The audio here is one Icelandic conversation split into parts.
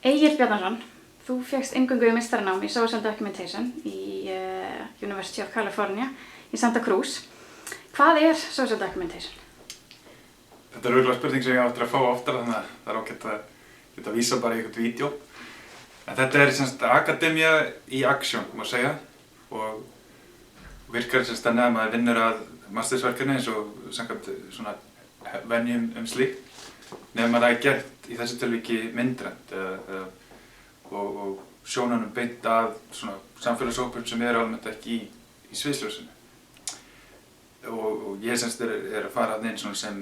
Egill Bjarnason, þú fékkst inngöngu í meistaranámi í Social Documentation í University of California í Santa Cruz. Hvað er Social Documentation? Þetta er örugglega spurning sem ég á eftir að fá oftar, þannig að það er ágætt að geta að vísa bara í eitthvað vídeó. En þetta er semst akademía í action, má segja, og virkar semst þannig að maður vinnur að mastersverkefni eins og samkvæmt svona venjum slíkt, nema það er gert í þessu tilviki myndrænt og sjónunum beint að svona samfélagshópum sem eru almennt ekki í sviðsljósinu. Og ég semst er að fara þarna inn svona sem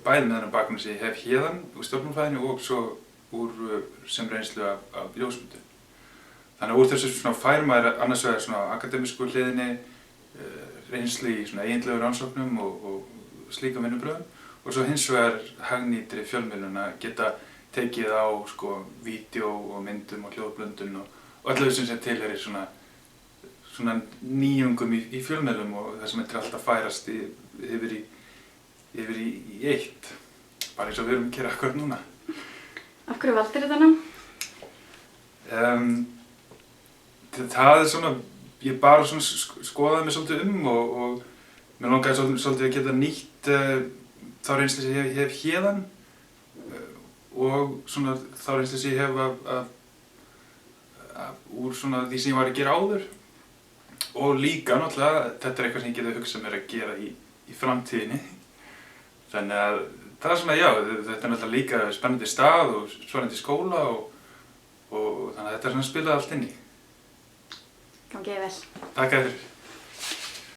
bæði með þennan bakgrunn sem ég hef héðan úr stjórnmálafræðinni og svo sem reynslu af ljósmyndun. Þannig að úr þessu svona fær maður annars vegar svona akademísku hliðinni, reynslu í svona eiginlegu rannsóknum og slíkum vinnubrögðum, og svo hins vegar hagnýtri fjölmiðlun að geta tekið á sko vídeó og myndum og hljóðblöndun og öllu þessum sem tilheyrir svona nýjungum í fjölmiðlum og það sem er alltaf færast yfir í eitt, bara eins og við erum að gera akkurat núna. Af hverju valdir þetta nám? Það er svona, ég bara svona skoðaði mig svolítið og mér langaði svolítið að geta nýtt þá reynslu sem ég hef héðan og svona þá reynslu sem ég hef úr svona því sem ég var að gera áður. Og líka náttúrulega, þetta er eitthvað sem ég geti hugsað mér að gera í framtíðinni. Þannig að það er svona, já, þetta er náttúrulega líka spennandi stað og spennandi skóla og þannig að þetta er svona spilað allt inn í. Gangi þér vel. Takk fyrir.